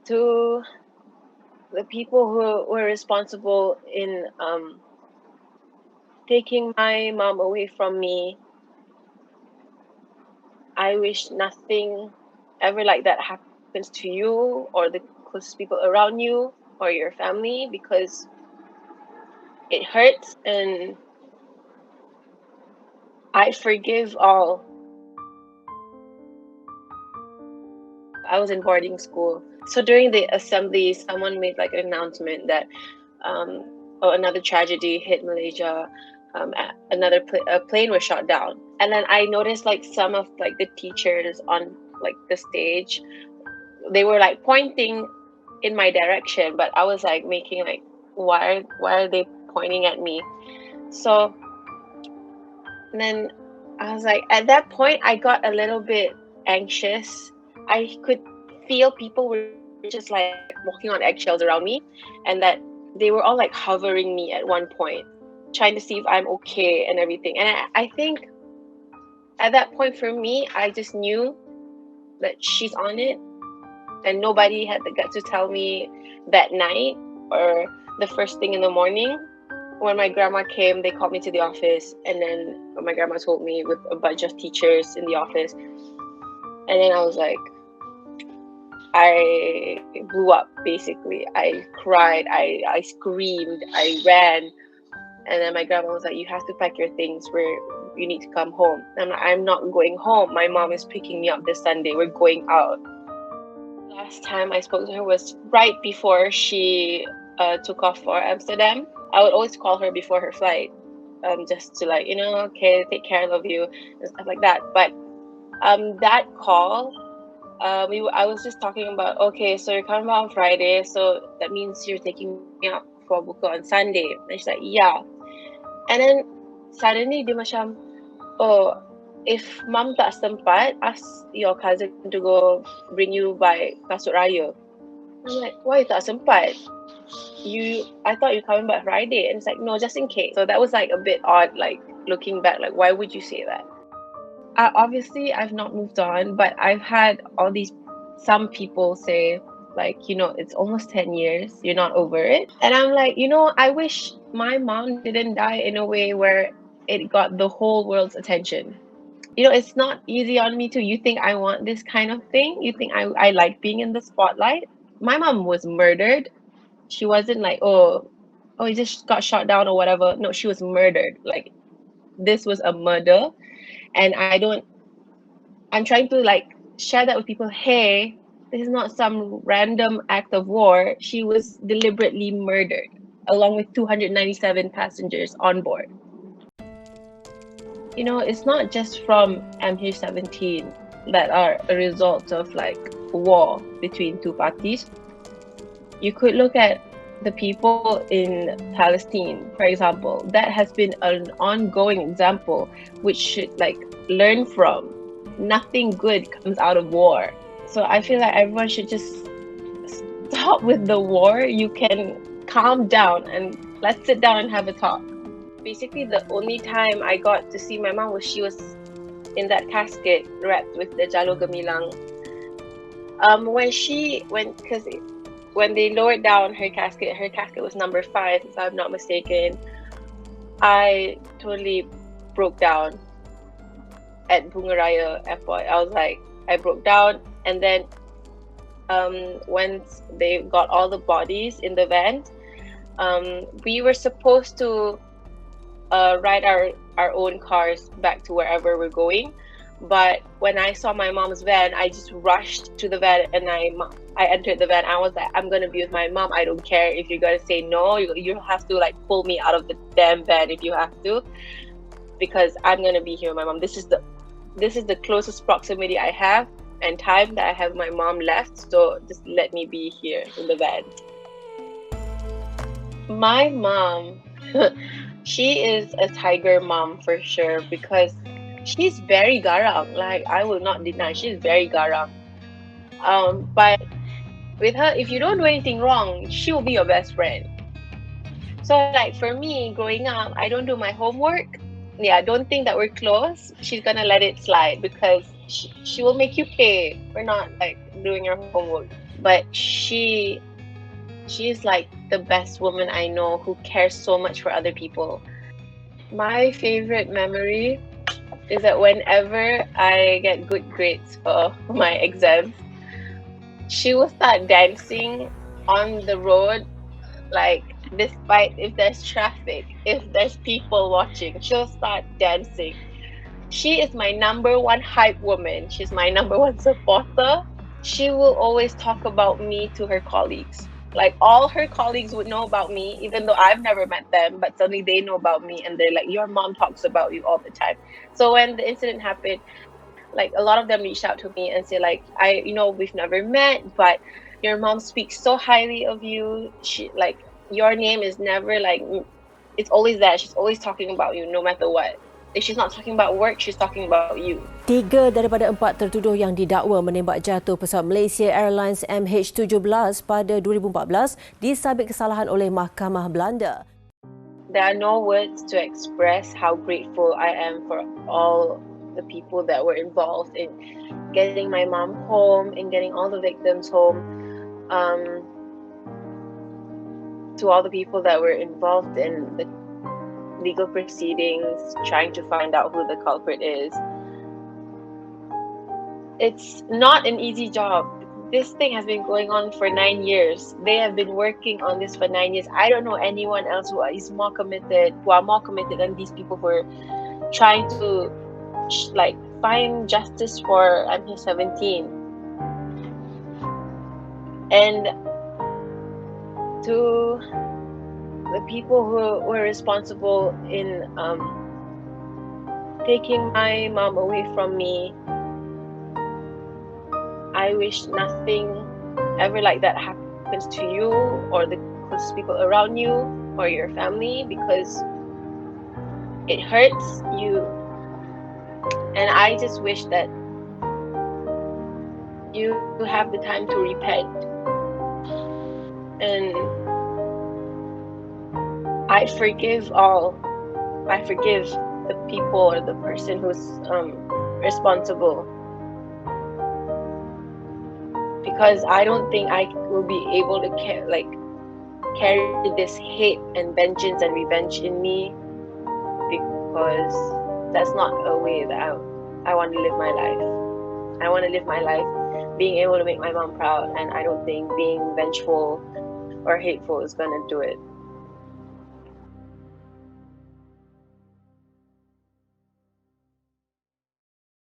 To the people who were responsible in taking my mom away from me, I wish nothing ever like that happens to you or the closest people around you or your family, because it hurts, and I forgive all. I was in boarding school. So during the assembly, someone made like an announcement that another tragedy hit Malaysia. A plane was shot down, and then I noticed like some of like the teachers on like the stage, they were like pointing in my direction, but I was like making like, why are they pointing at me? So and then I was like, at that point, I got a little bit anxious. I could feel people were just like walking on eggshells around me, and that they were all like hovering me at one point, trying to see if I'm okay and everything. And I think at that point for me, I just knew that she's on it, and nobody had the guts to tell me that night or the first thing in the morning. When my grandma came, they called me to the office, and then my grandma told me with a bunch of teachers in the office. And then I was like, I blew up basically. I cried, I screamed, I ran. And then my grandma was like, you have to pack your things, you need to come home. I'm like, I'm not going home. My mom is picking me up this Sunday. We're going out. Last time I spoke to her was right before she took off for Amsterdam. I would always call her before her flight, just to like, okay, take care, I love you, and stuff like that. But that call, I was just talking about, okay, so you're coming back on Friday, so that means you're taking me out for buka on Sunday. And she's like, yeah. And then suddenly dia macam, oh, if mom tak sempat, ask your cousin to go bring you by Kasut Raya. I'm like, why tak sempat? I thought you're coming back Friday. And it's like, no, just in case. So that was like a bit odd, like looking back, like why would you say that? Obviously, I've not moved on, but I've had some people say, like, it's almost 10 years, you're not over it. And I'm like, I wish my mom didn't die in a way where it got the whole world's attention. It's not easy on me too. You think I want this kind of thing? You think I like being in the spotlight? My mom was murdered. She wasn't like, he just got shot down or whatever. No, she was murdered. Like, this was a murder. And I'm trying to like share that with people. Hey, this is not some random act of war. She was deliberately murdered along with 297 passengers on board. It's not just from MH17 that are a result of like war between two parties. You could look at the people in Palestine, for example. That has been an ongoing example which should like learn from. Nothing good comes out of war. So I feel like everyone should just stop with the war. You can calm down and let's sit down and have a talk. Basically, the only time I got to see my mom was she was in that casket wrapped with the Jalo Gemilang. When they lowered down her casket was number 5, if I'm not mistaken. I totally broke down at Bunga Raya Airport. I was like, I broke down, and then once they got all the bodies in the van, we were supposed to ride our own cars back to wherever we're going. But when I saw my mom's van, I just rushed to the van and I entered the van. I was like, I'm gonna be with my mom. I don't care if you're gonna say no. You have to like pull me out of the damn van if you have to, because I'm gonna be here with my mom. This is the closest proximity I have and time that I have my mom left. So just let me be here in the van. My mom, she is a tiger mom for sure, because she's very garang. Like, I will not deny, she's very garang. But with her, if you don't do anything wrong, she will be your best friend. So like for me, growing up, I don't do my homework. Yeah, don't think that we're close. She's gonna let it slide because she will make you pay for not like doing your homework. but she's like the best woman I know who cares so much for other people. My favorite memory is that whenever I get good grades for my exams, she will start dancing on the road, like despite if there's traffic, if there's people watching, she'll start dancing. She is my number one hype woman. She's my number one supporter. She will always talk about me to her colleagues. Like all her colleagues would know about me, even though I've never met them, but suddenly they know about me and they're like, your mom talks about you all the time. So when the incident happened, like a lot of them reached out to me and say like, we've never met, but your mom speaks so highly of you. She like your name is never like it's always there. She's always talking about you no matter what. If she's not talking about work, she's talking about you. 3 daripada 4 tertuduh yang didakwa menembak jatuh pesawat Malaysia Airlines MH17 pada 2014 disabit kesalahan oleh Mahkamah Belanda. There are no words to express how grateful I am for all the people that were involved in getting my mom home, in getting all the victims home, to all the people that were involved in the legal proceedings, trying to find out who the culprit is. It's not an easy job. This thing has been going on for 9 years. They have been working on this for 9 years. I don't know anyone else who are more committed than these people who are trying to find justice for MH17. And to the people who were responsible in taking my mom away from me, I wish nothing ever like that happens to you or the closest people around you or your family, because it hurts you. And I just wish that you have the time to repent. And I forgive all. I forgive the people or the person who's responsible. Because I don't think I will be able to carry this hate and vengeance and revenge in me, because that's not a way that I want to live my life. I want to live my life being able to make my mom proud, and I don't think being vengeful or hateful is going to do it.